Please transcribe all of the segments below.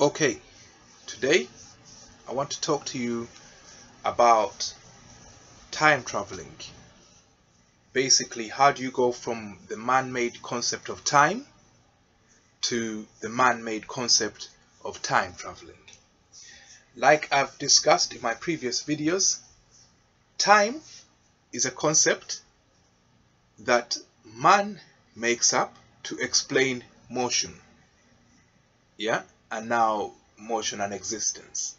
Okay, today I want to talk to you about time traveling. Basically, how do you go from the man-made concept of time to the man-made concept of time traveling? Like I've discussed in my previous videos, time is a concept that man makes up to explain motion. Yeah, and now motion and existence.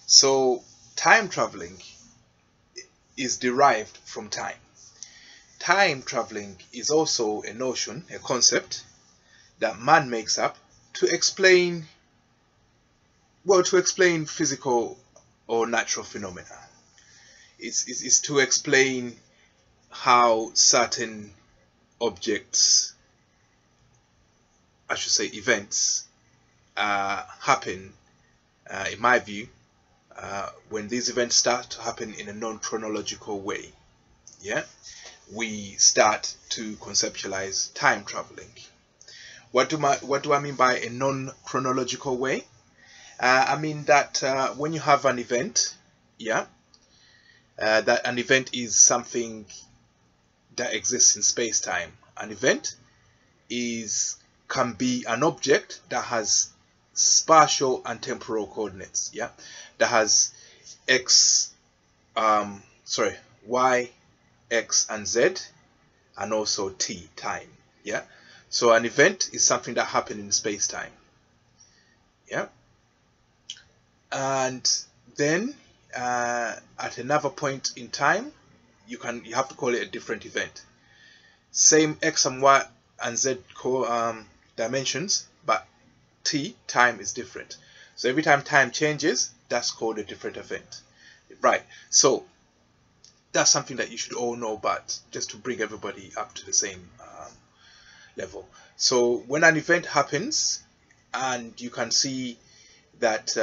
So time traveling is derived from time. Time traveling is also a notion, a concept that man makes up to explain, well, to explain physical or natural phenomena. It's to explain how certain objects, I should say events, happen, in my view, when these events start to happen in a non-chronological way. Yeah, we start to conceptualize time traveling. What do I mean by a non-chronological way? I mean that when you have an event, yeah, that an event is something that exists in space-time. An event can be an object that has spatial and temporal coordinates, yeah, that has y, x and z, and also t, time. Yeah, so an event is something that happened in space-time. Yeah, and then at another point in time, you have to call it a different event. Same x and y and z dimensions, but time is different. So every time time changes, that's called a different event, right? So that's something that you should all know, but just to bring everybody up to the same level. So when an event happens, and you can see that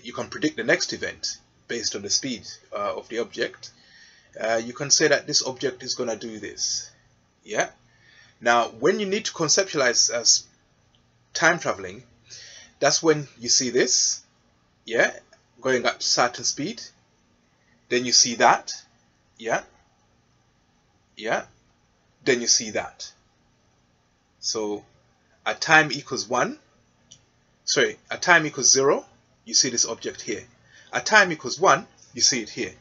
you can predict the next event based on the speed of the object, you can say that this object is going to do this. Yeah. Now, when you need to conceptualize as time traveling, that's when you see this, yeah, going at certain speed. Then you see that, yeah, yeah. Then you see that. So at time equals 1, sorry, at time equals 0, you see this object here. At time equals 1, you see it here.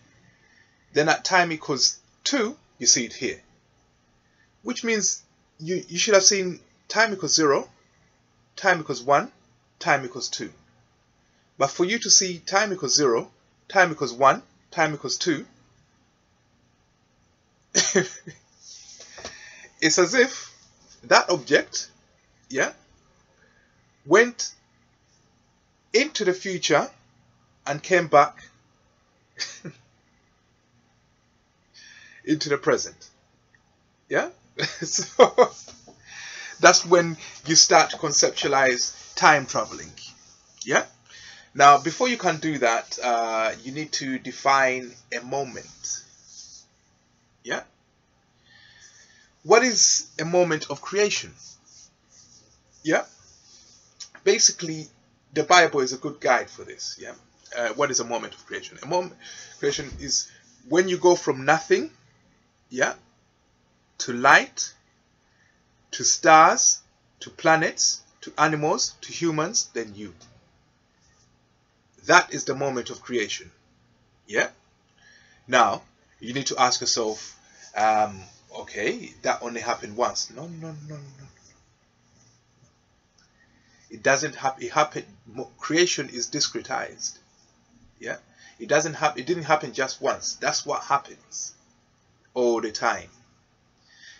Then at time equals 2, you see it here. Which means you should have seen time equals 0, time equals 1, time equals 2. But for you to see time equals 0, time equals 1, time equals 2, it's as if that object, yeah, went into the future and came back into the present. Yeah. So that's when you start to conceptualize time traveling. Yeah. Now, before you can do that, you need to define a moment. Yeah. What is a moment of creation? Yeah. Basically, the Bible is a good guide for this. Yeah. What is a moment of creation? A moment of creation is when you go from nothing, yeah, to light, to stars, to planets, to animals, to humans, then you. That is the moment of creation. Yeah. Now, you need to ask yourself, okay, that only happened once. No. It doesn't happen. It happened. Creation is discretized. Yeah. It didn't happen just once. That's what happens all the time.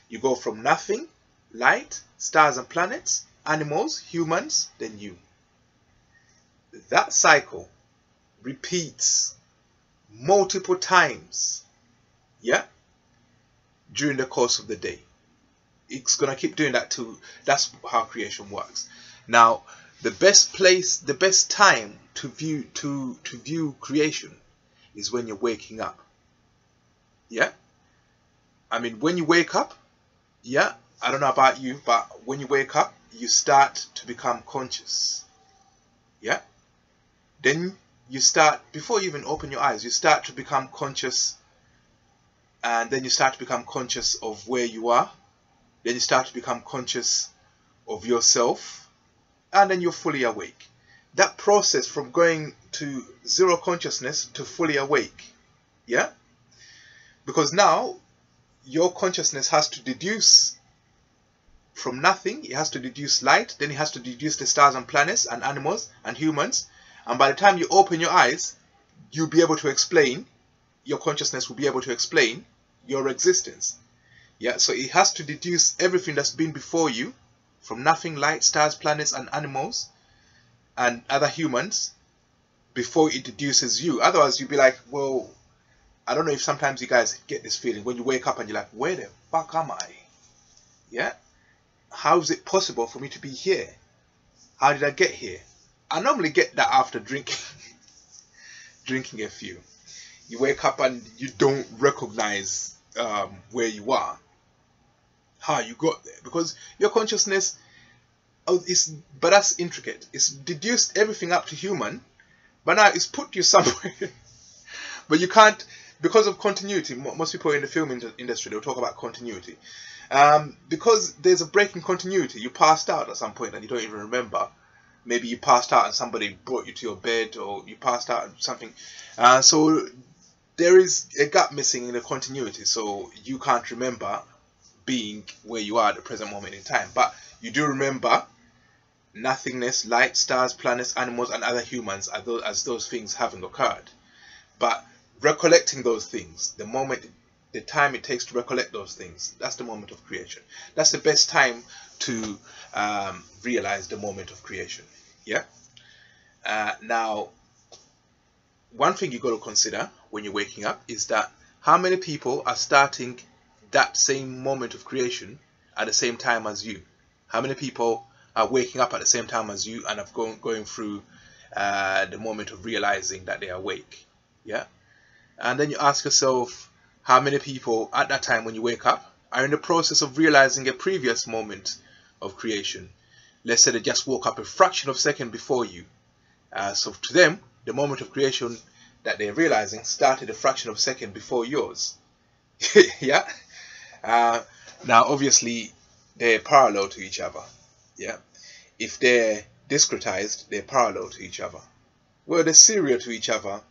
You go from nothing, light, stars and planets, animals, humans, then you. That cycle repeats multiple times, yeah, during the course of the day. It's gonna keep doing that too. That's how creation works. Now, the best time to view creation is when you're waking up. Yeah. I mean, when you wake up, yeah, I don't know about you, but when you wake up, you start to become conscious. Yeah, then you start, before you even open your eyes, you start to become conscious, and then you start to become conscious of where you are. Then you start to become conscious of yourself, and then you're fully awake. That process from going to zero consciousness to fully awake, yeah? Because now your consciousness has to deduce from nothing. It has to deduce light, then it has to deduce the stars and planets and animals and humans, and by the time you open your eyes, you'll be able to explain, your consciousness will be able to explain your existence. Yeah, so it has to deduce everything that's been before you from nothing, light, stars, planets and animals and other humans, before it deduces you. Otherwise you'll be like, well, I don't know if sometimes you guys get this feeling when you wake up and you're like, where the fuck am I? Yeah, how is it possible for me to be here? How did I get here? I normally get that after drinking a few. You wake up and you don't recognize where you are, how you got there, because your consciousness but that's intricate. It's deduced everything up to human, but now it's put you somewhere. But you can't, because of continuity. Most people in the film industry, they'll talk about continuity. Because there's a break in continuity. You passed out at some point and you don't even remember. Maybe you passed out and somebody brought you to your bed, or you passed out and something. So there is a gap missing in the continuity. So you can't remember being where you are at the present moment in time. But you do remember nothingness, light, stars, planets, animals and other humans as those things having occurred. But recollecting those things, the time it takes to recollect those things, that's the moment of creation. That's the best time to realize the moment of creation. Yeah. Now, one thing you got to consider when you're waking up is that how many people are starting that same moment of creation at the same time as you? How many people are waking up at the same time as you and have going through the moment of realizing that they are awake? Yeah. And then you ask yourself, how many people at that time when you wake up are in the process of realizing a previous moment of creation? Let's say they just woke up a fraction of a second before you. So to them, the moment of creation that they're realizing started a fraction of a second before yours. Yeah. Now obviously they're parallel to each other. Yeah. If they're discretized, they're parallel to each other. Well, they're serial to each other,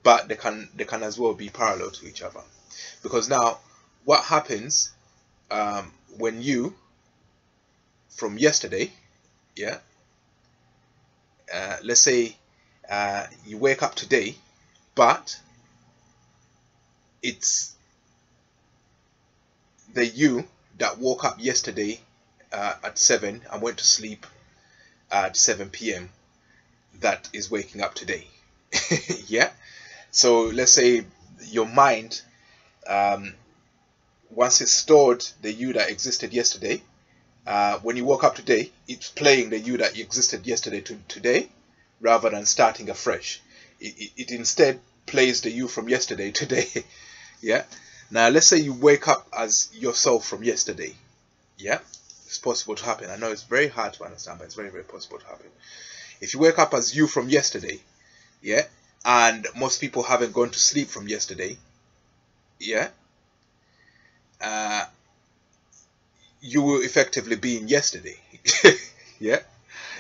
but they can as well be parallel to each other. Because now what happens when you, from yesterday, yeah, let's say you wake up today, but it's the you that woke up yesterday at 7 and went to sleep at 7 p.m. that is waking up today. Yeah. So let's say your mind, once it's stored the you that existed yesterday, when you woke up today, it's playing the you that existed yesterday to today, rather than starting afresh. It instead plays the you from yesterday today. Yeah. Now let's say you wake up as yourself from yesterday. Yeah. It's possible to happen. I know it's very hard to understand, but it's very, very possible to happen. If you wake up as you from yesterday, yeah, and most people haven't gone to sleep from yesterday, yeah, you will effectively be in yesterday. Yeah.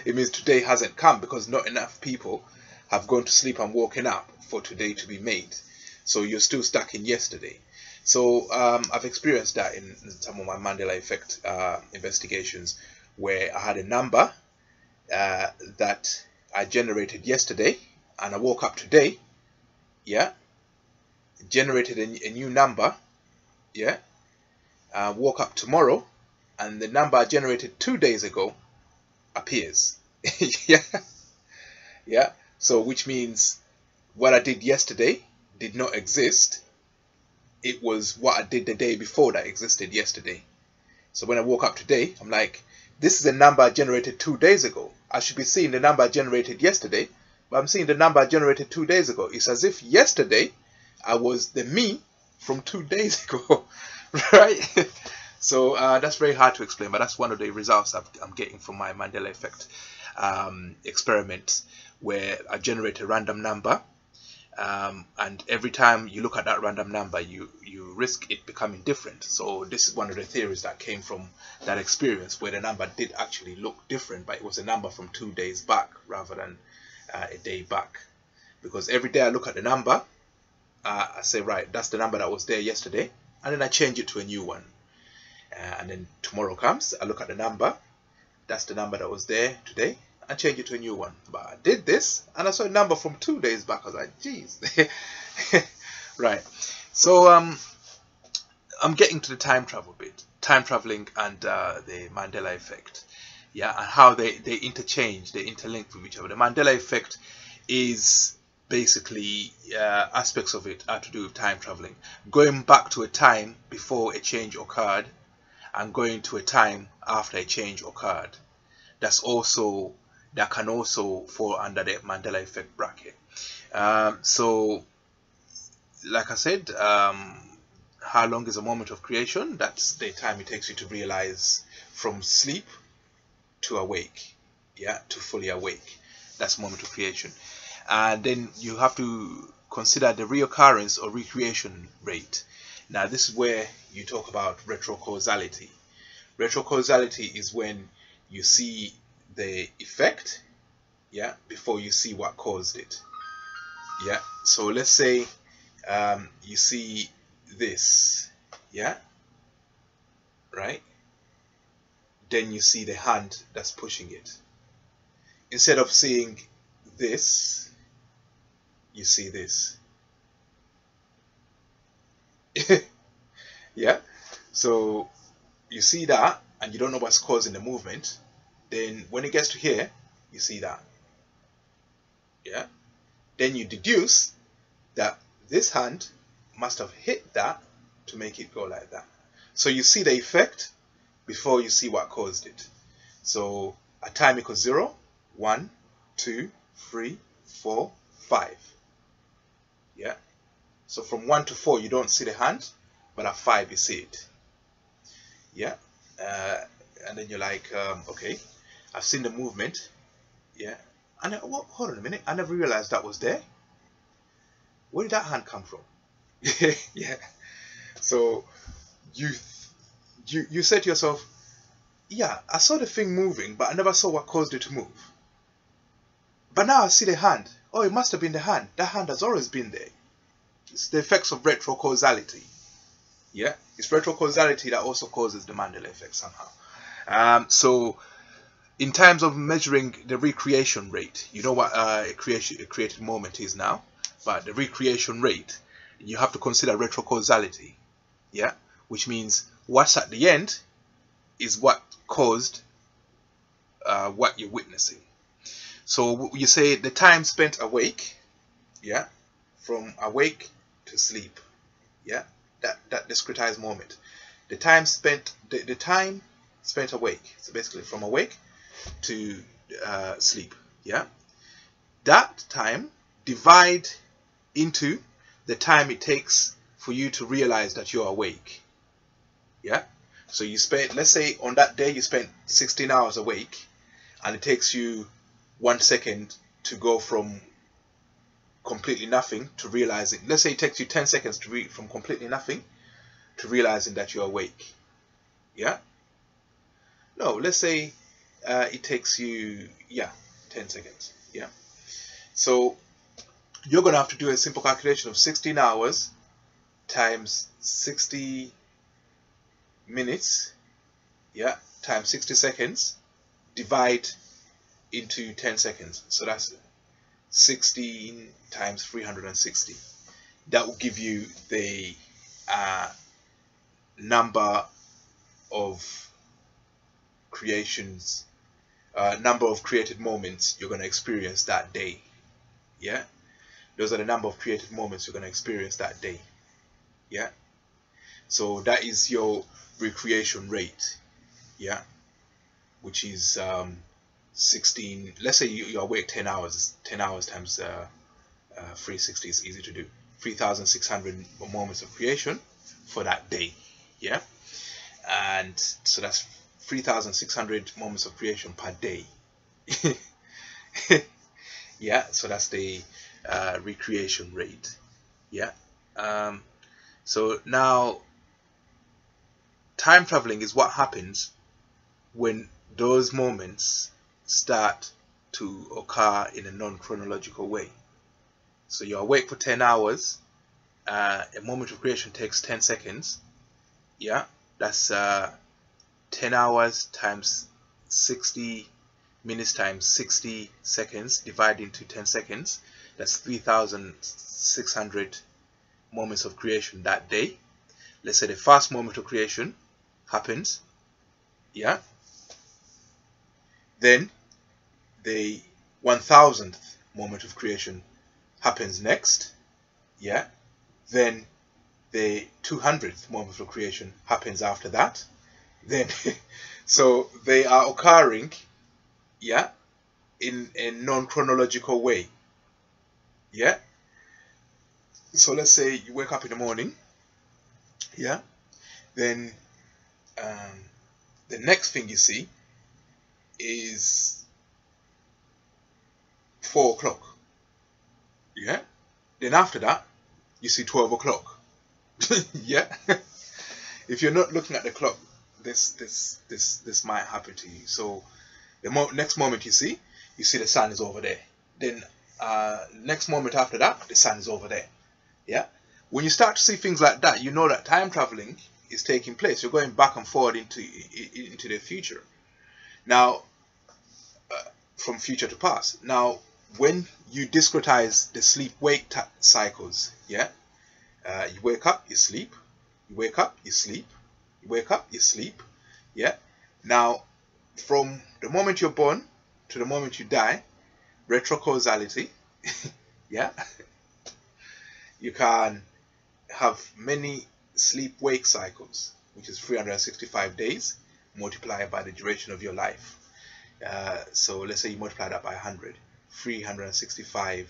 It means today hasn't come because not enough people have gone to sleep and woken up for today to be made. So you're still stuck in yesterday. So I've experienced that in some of my Mandela Effect investigations, where I had a number that I generated yesterday, and I woke up today, yeah, generated a new number, yeah, woke up tomorrow, and the number I generated 2 days ago appears. Yeah. Yeah. So which means what I did yesterday did not exist. It was what I did the day before that existed yesterday. So when I woke up today, I'm like, this is a number I generated 2 days ago. I should be seeing the number I generated yesterday, but I'm seeing the number I generated 2 days ago. It's as if yesterday I was the me from 2 days ago. Right? So that's very hard to explain, but that's one of the results I'm getting from my Mandela Effect experiments, where I generate a random number, and every time you look at that random number, you risk it becoming different. So this is one of the theories that came from that experience, where the number did actually look different, but it was a number from 2 days back rather than a day back. Because every day I look at the number, I say, right, that's the number that was there yesterday, and then I change it to a new one. And then tomorrow comes, I look at the number, that's the number that was there today, and change it to a new one. But I did this, and I saw a number from 2 days back. I was like, geez. Right. So I'm getting to the time travel bit, time traveling and the Mandela effect. Yeah, and how they interchange, they interlink with each other. The Mandela effect is basically aspects of it are to do with time traveling, going back to a time before a change occurred and going to a time after a change occurred. That can also fall under the Mandela effect bracket. So like I said, how long is a moment of creation? That's the time it takes you to realize from sleep to awake, yeah, to fully awake. That's moment of creation. And then you have to consider the reoccurrence or recreation rate. Now this is where you talk about retro-causality. Retro-causality is when you see the effect, yeah, before you see what caused it. Yeah, so let's say you see this, yeah, right, then you see the hand that's pushing it. Instead of seeing this, you see this. Yeah, so you see that and you don't know what's causing the movement. Then when it gets to here, you see that. Yeah, then you deduce that this hand must have hit that to make it go like that. So you see the effect before you see what caused it. So at time equals 0, 1, 2, 3, 4, 5. Yeah. So from 1 to 4 you don't see the hand, but at 5 you see it. Yeah. And then you're like, okay, I've seen the movement. Yeah. And then, hold on a minute, I never realized that was there. Where did that hand come from? Yeah. So you say to yourself, yeah, I saw the thing moving, but I never saw what caused it to move. But now I see the hand. Oh, it must have been the hand. That hand has always been there. It's the effects of retro-causality. Yeah, it's retro-causality that also causes the Mandela effect somehow. So in terms of measuring the recreation rate, you know what a created moment is now, but the recreation rate, you have to consider retro-causality. Yeah, which means what's at the end is what caused what you're witnessing. So you say the time spent awake, yeah, from awake to sleep, yeah, that discretized moment. The time spent awake, so basically from awake to sleep, yeah, that time divide into the time it takes for you to realize that you're awake. Yeah, so you spent, let's say on that day you spent 16 hours awake, and it takes you 1 second to go from completely nothing to realizing. Let's say it takes you 10 seconds to read from completely nothing to realizing that you're awake. Yeah, no, let's say it takes you 10 seconds. Yeah, so you're gonna have to do a simple calculation of 16 hours times 60 minutes, yeah, times 60 seconds, divide into 10 seconds. So that's 16 times 360. That will give you the number of creations, number of created moments you're going to experience that day. Yeah, those are the number of created moments you're going to experience that day. Yeah, so that is your recreation rate. Yeah, which is 16. Let's say you're awake 10 hours. 10 hours times 360 is easy to do. 3,600 moments of creation for that day. Yeah, and so that's 3,600 moments of creation per day. Yeah, so that's the recreation rate. Yeah. So now time traveling is what happens when those moments start to occur in a non-chronological way. So you're awake for 10 hours, a moment of creation takes 10 seconds. Yeah, that's 10 hours times 60 minutes times 60 seconds divided into 10 seconds. That's 3,600 moments of creation that day. Let's say the first moment of creation happens. Yeah. Then the 1,000th moment of creation happens next. Yeah. Then the 200th moment of creation happens after that. Then so they are occurring, yeah, in a non-chronological way. Yeah. So let's say you wake up in the morning. Yeah. Then the next thing you see is 4 o'clock. Yeah. Then after that, you see 12 o'clock. Yeah. If you're not looking at the clock, this might happen to you. So the next moment you see the sun is over there. Then next moment after that, the sun is over there. Yeah. When you start to see things like that, you know that time traveling is taking place. You're going back and forward into the future. Now, from future to past. Now, when you discretize the sleep-wake cycles, yeah, you wake up, you sleep, you wake up, you sleep, you wake up, you sleep, yeah. Now, from the moment you're born to the moment you die, retro-causality, yeah, you can have many sleep-wake cycles, which is 365 days multiplied by the duration of your life. So let's say you multiply that by 100, 365,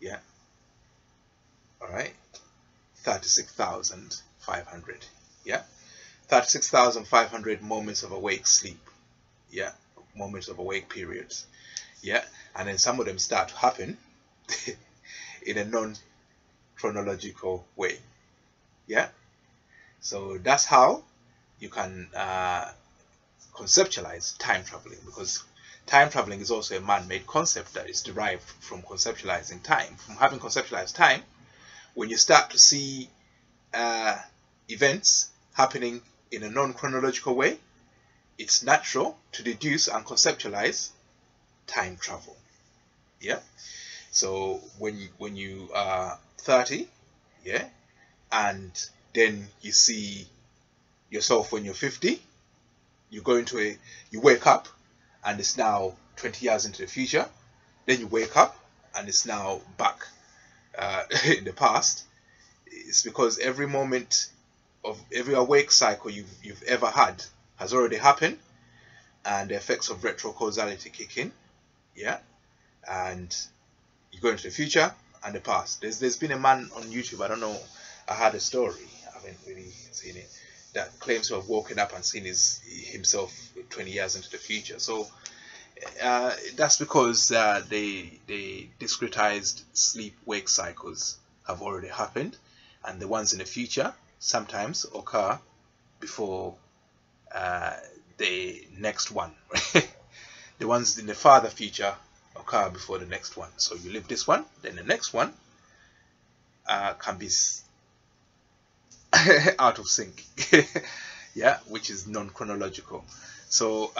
yeah, all right, 36,500, yeah, 36,500 moments of awake sleep, yeah, moments of awake periods, yeah, and then some of them start to happen in a non-chronological way, yeah. So that's how you can conceptualize time traveling, because time traveling is also a man-made concept that is derived from conceptualizing time. From having conceptualized time, when you start to see events happening in a non-chronological way, it's natural to deduce and conceptualize time travel. Yeah. So when you are 30, yeah, and then you see yourself when you're 50, you wake up and it's now 20 years into the future. Then you wake up and it's now back in the past. It's because every moment of every awake cycle you've ever had has already happened, and the effects of retro-causality kick in, yeah, and you go into the future and the past. There's been a man on YouTube, I don't know, I had a story, I haven't really seen it, that claims to have woken up and seen himself 20 years into the future. So that's because the discretized sleep-wake cycles have already happened, and the ones in the future sometimes occur before the next one. The ones in the farther future occur before the next one. So you live this one, then the next one can be out of sync. Yeah, which is non-chronological. So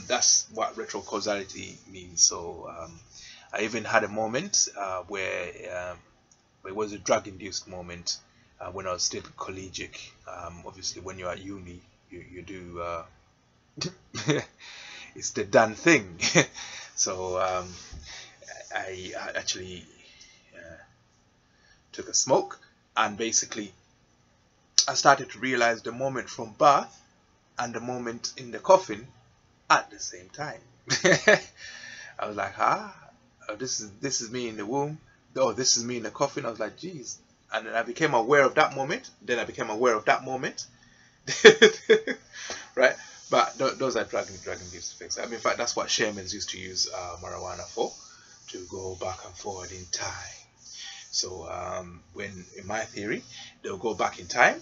that's what retro-causality means. So I even had a moment where it was a drug-induced moment when I was still collegiate. Obviously, when you're at uni, you do it's the done thing. So I actually took a smoke, and basically I started to realize the moment from birth and the moment in the coffin at the same time. I was like, this is me in the womb. Oh, this is me in the coffin. I was like, geez. And then I became aware of that moment. Then I became aware of that moment. Right? But those are drug-induced effects. I mean, in fact, that's what shamans used to use marijuana for. to go back and forward in time. So when in my theory, they'll go back in time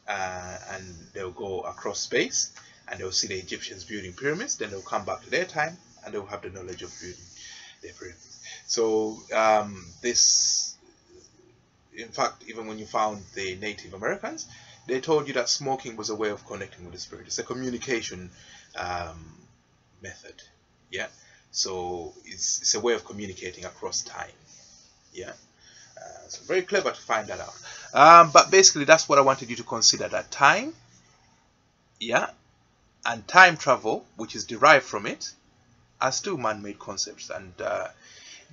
and they'll go across space and they'll see the Egyptians building pyramids. Then they'll come back to their time and they'll have the knowledge of building their pyramids. So this, in fact, even when you found the Native Americans, they told you that smoking was a way of connecting with the spirit. It's a communication method. Yeah. So it's a way of communicating across time. Yeah. So very clever to find that out. But basically, that's what I wanted you to consider, that time, yeah, and time travel, which is derived from it, are still man-made concepts, and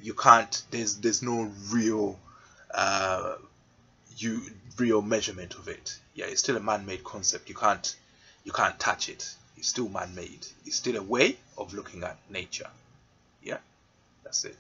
you can't. There's no real real measurement of it. Yeah, it's still a man-made concept. You can't touch it. It's still man-made. It's still a way of looking at nature. Yeah, that's it.